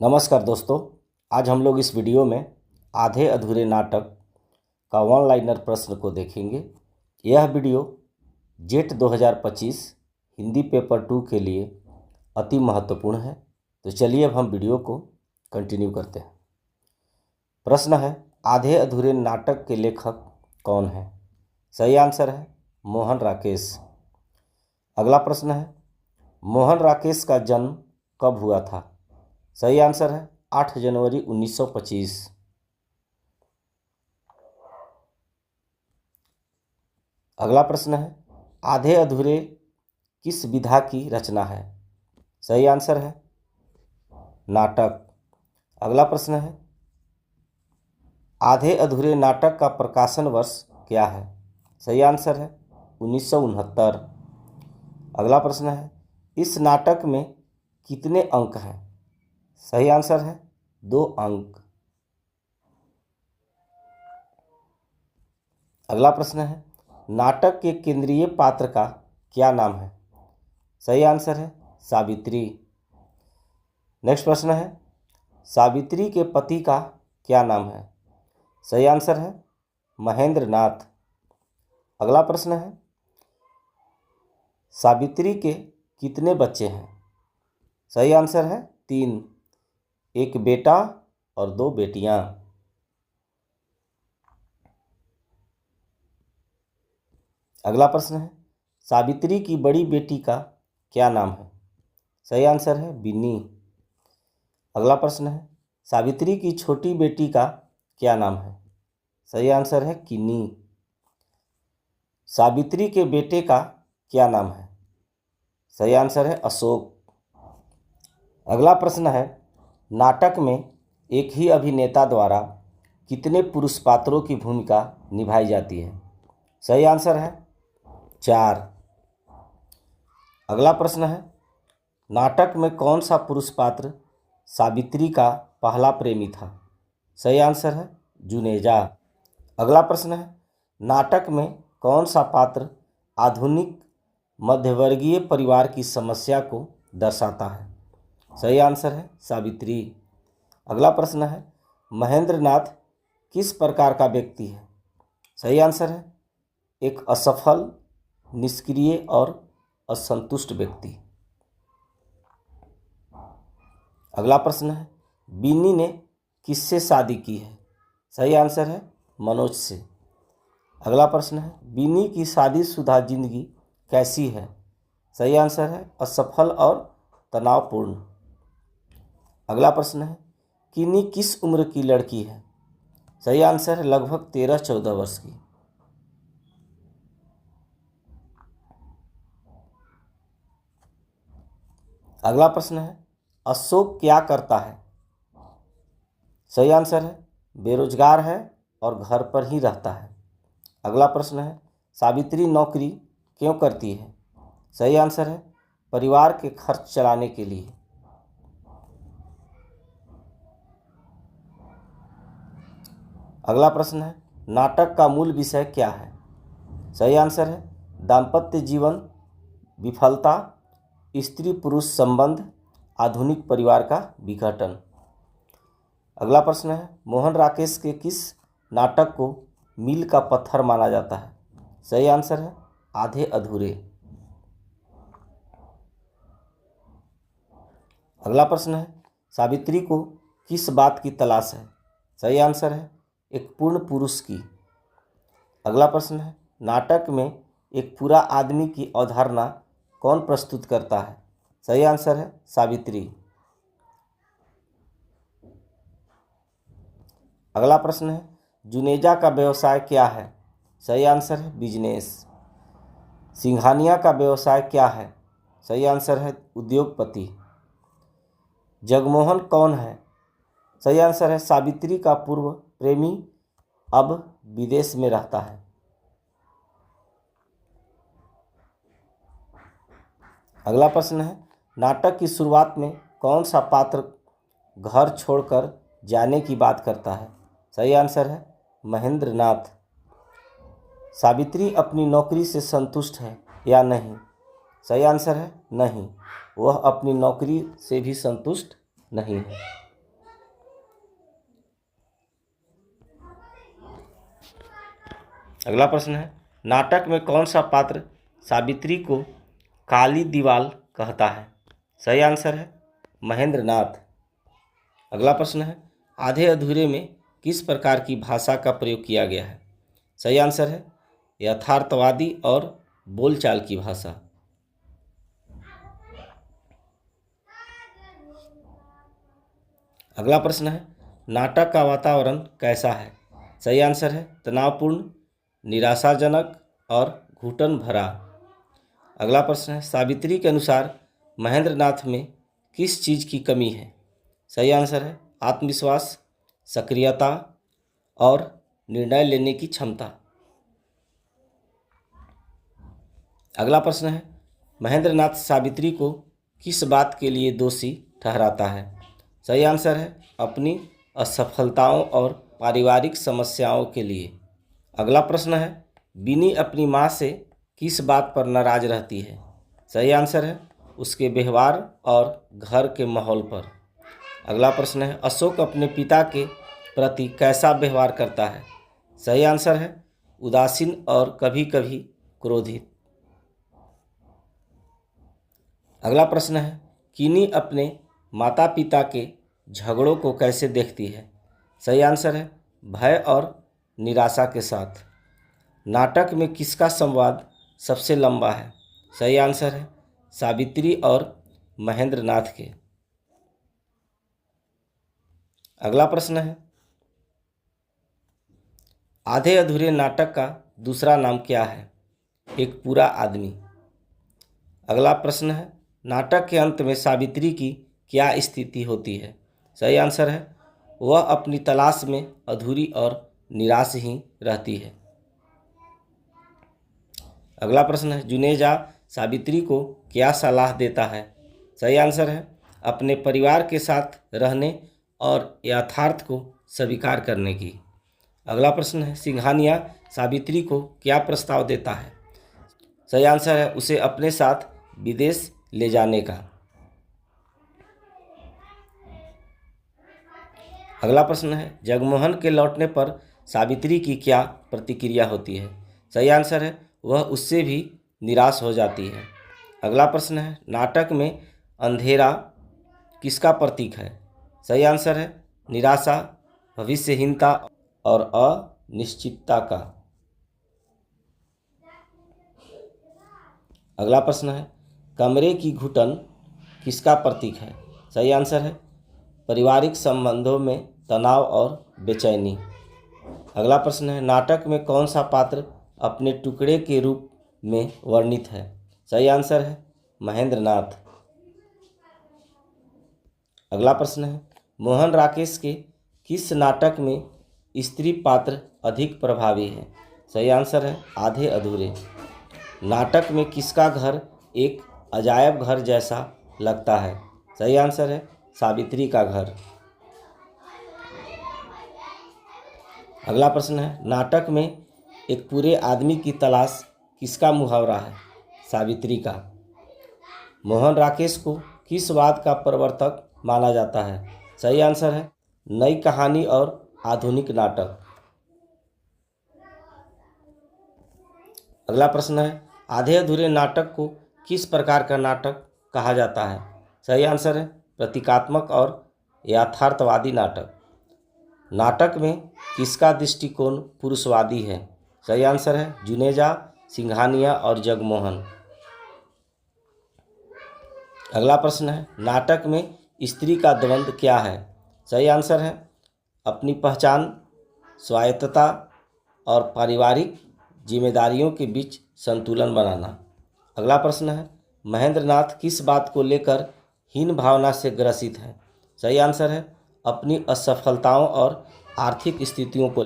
नमस्कार दोस्तों, आज हम लोग इस वीडियो में आधे अधूरे नाटक का वन लाइनर प्रश्न को देखेंगे। यह वीडियो जेट 2025 हिंदी पेपर 2 के लिए अति महत्वपूर्ण है। तो चलिए अब हम वीडियो को कंटिन्यू करते हैं। प्रश्न है, आधे अधूरे नाटक के लेखक कौन है? सही आंसर है मोहन राकेश। अगला प्रश्न है, मोहन राकेश का जन्म कब हुआ था? सही आंसर है 8 जनवरी 1925। अगला प्रश्न है, आधे अधूरे किस विधा की रचना है? सही आंसर है नाटक। अगला प्रश्न है, आधे अधूरे नाटक का प्रकाशन वर्ष क्या है? सही आंसर है 1969। अगला प्रश्न है, इस नाटक में कितने अंक हैं? सही आंसर है 2 अंक। अगला प्रश्न है, नाटक के केंद्रीय पात्र का क्या नाम है? सही आंसर है सावित्री। नेक्स्ट प्रश्न है, सावित्री के पति का क्या नाम है? सही आंसर है महेंद्र नाथ। अगला प्रश्न है, सावित्री के कितने बच्चे हैं? सही आंसर है 3, एक बेटा और 2 बेटियां। अगला प्रश्न है, सावित्री की बड़ी बेटी का क्या नाम है? सही आंसर है बिन्नी। अगला प्रश्न है, सावित्री की छोटी बेटी का क्या नाम है? सही आंसर है किन्नी। सावित्री के बेटे का क्या नाम है? सही आंसर है अशोक। अगला प्रश्न है, नाटक में एक ही अभिनेता द्वारा कितने पुरुष पात्रों की भूमिका निभाई जाती है? सही आंसर है 4। अगला प्रश्न है, नाटक में कौन सा पुरुष पात्र सावित्री का पहला प्रेमी था? सही आंसर है जुनेजा। अगला प्रश्न है, नाटक में कौन सा पात्र आधुनिक मध्यवर्गीय परिवार की समस्या को दर्शाता है? सही आंसर है सावित्री। अगला प्रश्न है, महेंद्र नाथ किस प्रकार का व्यक्ति है? सही आंसर है एक असफल, निष्क्रिय और असंतुष्ट व्यक्ति। अगला प्रश्न है, बिन्नी ने किससे शादी की है? सही आंसर है मनोज से। अगला प्रश्न है, बिन्नी की शादीशुदा जिंदगी कैसी है? सही आंसर है असफल और तनावपूर्ण। अगला प्रश्न है, किन्नी किस उम्र की लड़की है? सही आंसर है लगभग 13-14 वर्ष की। अगला प्रश्न है, अशोक क्या करता है? सही आंसर है बेरोजगार है और घर पर ही रहता है। अगला प्रश्न है, सावित्री नौकरी क्यों करती है? सही आंसर है परिवार के खर्च चलाने के लिए। अगला प्रश्न है, नाटक का मूल विषय क्या है? सही आंसर है दाम्पत्य जीवन, विफलता, स्त्री पुरुष संबंध, आधुनिक परिवार का विघटन। अगला प्रश्न है, मोहन राकेश के किस नाटक को मील का पत्थर माना जाता है? सही आंसर है आधे अधूरे। अगला प्रश्न है, सावित्री को किस बात की तलाश है? सही आंसर है एक पूर्ण पुरुष की। अगला प्रश्न है, नाटक में एक पूरा आदमी की अवधारणा कौन प्रस्तुत करता है? सही आंसर है सावित्री। अगला प्रश्न है, जुनेजा का व्यवसाय क्या है? सही आंसर है बिजनेस। सिंघानिया का व्यवसाय क्या है? सही आंसर है उद्योगपति। जगमोहन कौन है? सही आंसर है सावित्री का पूर्व प्रेमी, अब विदेश में रहता है। अगला प्रश्न है, नाटक की शुरुआत में कौन सा पात्र घर छोड़कर जाने की बात करता है? सही आंसर है महेंद्र नाथ। सावित्री अपनी नौकरी से संतुष्ट है या नहीं? सही आंसर है नहीं, वह अपनी नौकरी से भी संतुष्ट नहीं है। अगला प्रश्न है, नाटक में कौन सा पात्र सावित्री को काली दीवाल कहता है? सही आंसर है महेंद्र नाथ। अगला प्रश्न है, आधे अधूरे में किस प्रकार की भाषा का प्रयोग किया गया है? सही आंसर है यथार्थवादी और बोलचाल की भाषा। अगला प्रश्न है, नाटक का वातावरण कैसा है? सही आंसर है तनावपूर्ण, निराशाजनक और घुटन भरा। अगला प्रश्न है, सावित्री के अनुसार महेंद्र नाथ में किस चीज़ की कमी है? सही आंसर है आत्मविश्वास, सक्रियता और निर्णय लेने की क्षमता। अगला प्रश्न है, महेंद्र नाथ सावित्री को किस बात के लिए दोषी ठहराता है? सही आंसर है अपनी असफलताओं और पारिवारिक समस्याओं के लिए। अगला प्रश्न है, बिनी अपनी माँ से किस बात पर नाराज रहती है? सही आंसर है उसके व्यवहार और घर के माहौल पर। अगला प्रश्न है, अशोक अपने पिता के प्रति कैसा व्यवहार करता है? सही आंसर है उदासीन और कभी कभी क्रोधित। अगला प्रश्न है, किनी अपने माता पिता के झगड़ों को कैसे देखती है? सही आंसर है भय और निराशा के साथ। नाटक में किसका संवाद सबसे लंबा है? सही आंसर है सावित्री और महेंद्र नाथ के। अगला प्रश्न है, आधे अधूरे नाटक का दूसरा नाम क्या है? एक पूरा आदमी। अगला प्रश्न है, नाटक के अंत में सावित्री की क्या स्थिति होती है? सही आंसर है वह अपनी तलाश में अधूरी और निराश ही रहती है। अगला प्रश्न है, जुनेजा सावित्री को क्या सलाह देता है? सही आंसर है अपने परिवार के साथ रहने और यथार्थ को स्वीकार करने की। अगला प्रश्न है, सिंघानिया सावित्री को क्या प्रस्ताव देता है? सही आंसर है उसे अपने साथ विदेश ले जाने का। अगला प्रश्न है, जगमोहन के लौटने पर सावित्री की क्या प्रतिक्रिया होती है? सही आंसर है वह उससे भी निराश हो जाती है। अगला प्रश्न है, नाटक में अंधेरा किसका प्रतीक है? सही आंसर है निराशा, भविष्यहीनता और अनिश्चितता का। अगला प्रश्न है, कमरे की घुटन किसका प्रतीक है? सही आंसर है पारिवारिक संबंधों में तनाव और बेचैनी। अगला प्रश्न है, नाटक में कौन सा पात्र अपने टुकड़े के रूप में वर्णित है? सही आंसर है महेंद्र नाथ। अगला प्रश्न है, मोहन राकेश के किस नाटक में स्त्री पात्र अधिक प्रभावी है? सही आंसर है आधे अधूरे। नाटक में किसका घर एक अजायब घर जैसा लगता है? सही आंसर है सावित्री का घर। अगला प्रश्न है, नाटक में एक पूरे आदमी की तलाश किसका मुहावरा है? सावित्री का। मोहन राकेश को किस वाद का प्रवर्तक माना जाता है? सही आंसर है नई कहानी और आधुनिक नाटक। अगला प्रश्न है, आधे अधूरे नाटक को किस प्रकार का नाटक कहा जाता है? सही आंसर है प्रतीकात्मक और यथार्थवादी नाटक। नाटक में किसका दृष्टिकोण पुरुषवादी है? सही आंसर है जुनेजा, सिंघानिया और जगमोहन। अगला प्रश्न है, नाटक में स्त्री का द्वंद्व क्या है? सही आंसर है अपनी पहचान, स्वायत्तता और पारिवारिक जिम्मेदारियों के बीच संतुलन बनाना। अगला प्रश्न है, महेंद्र नाथ किस बात को लेकर हीन भावना से ग्रसित है? सही आंसर है अपनी असफलताओं और आर्थिक स्थितियों को।